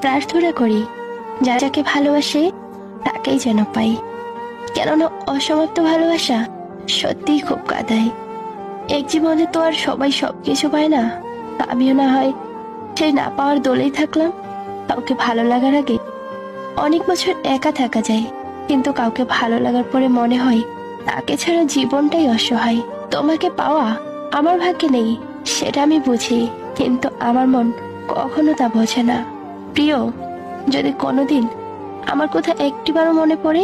প্রার্থনা করি যাকে ভালোবাসে তাকেই যেন পাই। কেননা অসমাপ্ত ভালোবাসা সত্যিই খুব কাঁদায়। এক জীবনে তো আর সবাই সবকিছু পায় না। আমিও না হয় সেই না পাওয়ার দোলেই থাকলাম। কাউকে ভালো লাগার আগে অনেক বছর একা থাকা যায়, কিন্তু কাউকে ভালো লাগার পরে মনে হয় তাকে ছাড়া জীবনটাই অসহায়। তোমাকে পাওয়া আমার ভাগ্যে নেই, সেটা আমি বুঝি, কিন্তু আমার মন কখনো তা বোঝে না। প্রিয়, যদি কোনোদিন আমার কথা একটিবারও মনে পড়ে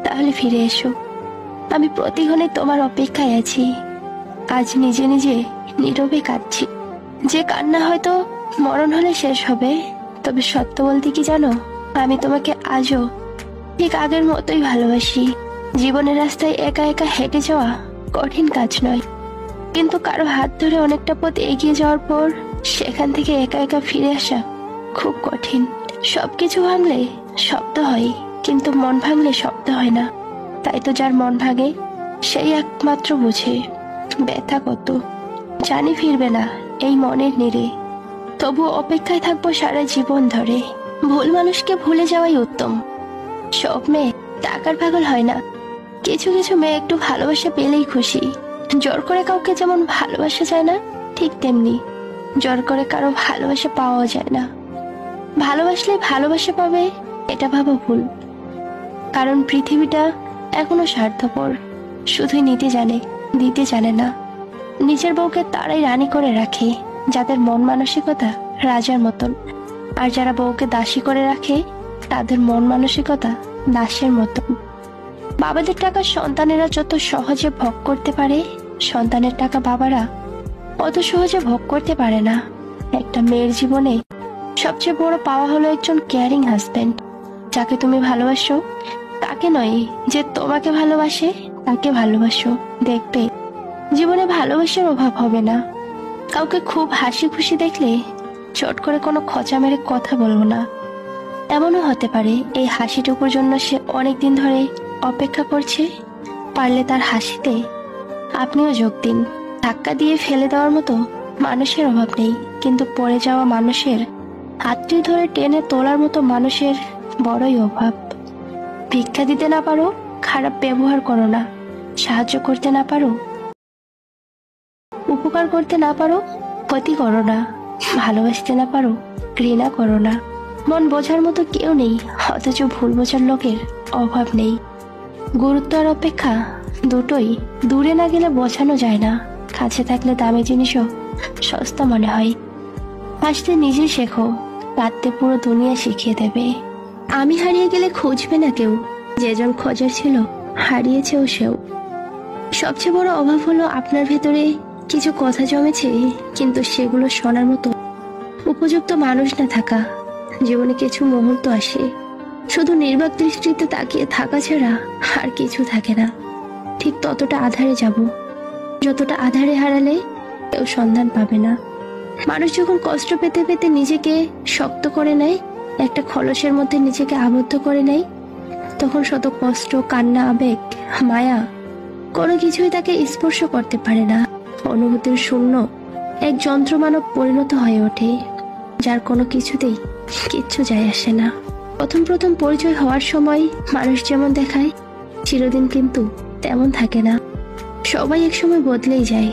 তাহলে ফিরে এসো। আমি প্রতিক্ষণে তোমার অপেক্ষায় আছি। আজ নিজে নিজে নীরবে কাঁদছি, যে কান্না হয়তো মরণ হলে শেষ হবে। তবে সত্য বলতে কি জানো, আমি তোমাকে আজও ঠিক আগের মতোই ভালোবাসি। জীবনের রাস্তায় একা একা হেঁটে যাওয়া কঠিন কাজ নয়, কিন্তু কারো হাত ধরে অনেকটা পথ এগিয়ে যাওয়ার পর সেখান থেকে একা একা ফিরে আসা খুব কঠিন। সবকিছু ভাঙলে শব্দ হয়, কিন্তু মন ভাঙলে শব্দ হয় না। তাই তো যার মন ভাঙে সেই একমাত্র বুঝে ব্যথা কত। জানি ফিরবে না এই মনের নীড়ে, তবু অপেক্ষায় থাকবো সারা জীবন ধরে। ভুল মানুষকে ভুলে যাওয়াই উত্তম। সব মেয়ে টাকার পাগল হয় না। কিছু কিছু মেয়ে একটু ভালোবাসা পেলেই খুশি। জোর করে কাউকে যেমন ভালোবাসা যায় না, ঠিক তেমনি জোর করে কারো ভালোবাসা পাওয়া যায় না। ভালোবাসলে ভালোবাসা পাবে এটা ভাবা ভুল, কারণ পৃথিবীটা এখনো স্বার্থপর। শুধুই নিতে জানে, দিতে জানে না। নিজের বউকে তারাই রানী করে রাখে যাদের মন মানসিকতা রাজার মতন, আর যারা বউকে দাসী করে রাখে তাদের মন মানসিকতা দাসের মতন। বাবাদের টাকা সন্তানেরা যত সহজে ভোগ করতে পারে, সন্তানের টাকা বাবারা অত সহজে ভোগ করতে পারে না। একটা মেয়ের জীবনে সবচেয়ে বড় পাওয়া হলো একজন কেয়ারিং হাজবেন্ড, যাকে তুমি ভালোবাসো তাকে নয়, যে তোমাকে ভালোবাসে তাকে ভালোবাসো। দেখবে জীবনে ভালোবাসার অভাব হবে না। কাউকে খুব হাসি খুশি দেখলে চট করে কোনো খোঁচা মেরে কথা বলবো না। এমনও হতে পারে এই হাসিটুকুর জন্য সে অনেকদিন ধরে অপেক্ষা করছে। পারলে তার হাসিতে আপনিও যোগ দিন। ধাক্কা দিয়ে ফেলে দেওয়ার মতো মানুষের অভাব নেই, কিন্তু পড়ে যাওয়া মানুষের হাতটি ধরে টেনে তোলার মতো মানুষের বড়ই অভাব। ভিক্ষা দিতে না পারো, খারাপ ব্যবহার করো না। সাহায্য করতে না পারো, উপকার করতে না পারো, ক্ষতি করো না। ভালোবাসতে না পারো, ঘৃণা করো না। মন বোঝার মতো কেউ নেই, অথচ ভুল বোঝার লোকের অভাব নেই। গুরুত্ব আর অপেক্ষা দুটোই দূরে না গেলে বোঝানো যায় না। কাছে থাকলে দামি জিনিসও সস্তা মনে হয়। হাসতে নিজে শেখো, কাঁদতে পুরো দুনিয়া শিখিয়ে দেবে। আমি হারিয়ে গেলে খুঁজবে না কেউ, যেজন খোঁজার ছিল হারিয়েছেও সেও। সবচেয়ে বড় অভাব হলো আপনার ভেতরে কিছু কথা জমেছে, কিন্তু সেগুলো শোনার মতো উপযুক্ত মানুষ না থাকা। জীবনে কিছু মুহূর্ত আসে, শুধু নির্বাক দৃষ্টিতে তাকিয়ে থাকা ছাড়া আর কিছু থাকে না। ঠিক ততটা আধারে যাব, যতটা আধারে হারালে কেউ সন্ধান পাবে না। মানুষ যখন কষ্ট পেতে পেতে নিজেকে শক্ত করে নেয়, একটা খলসের মধ্যে নিজেকে আবদ্ধ করে নেয়, তখন শত কষ্ট, কান্না, আবেগ, মায়া কোনো কিছুই তাকে স্পর্শ করতে পারে না। অনুভূতির শূন্য এক যন্ত্রমানব পরিণত হয়ে ওঠে, যার কোনো কিছুতেই কিচ্ছু যায় আসে না। প্রথম প্রথম পরিচয় হওয়ার সময় মানুষ যেমন দেখায়, চিরদিন কিন্তু তেমন থাকে না। সবাই একসময় বদলেই যায়।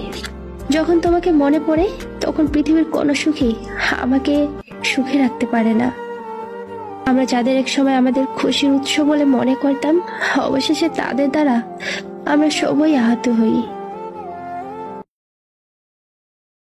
যখন তোমাকে মনে পড়ে, তখন পৃথিবীর কোনো সুখী আমাকে সুখে রাখতে পারে না। আমরা যাদের একসময় আমাদের খুশির উৎস বলে মনে করতাম, অবশেষে তাদের দ্বারা আমরা সবাই আহত হই।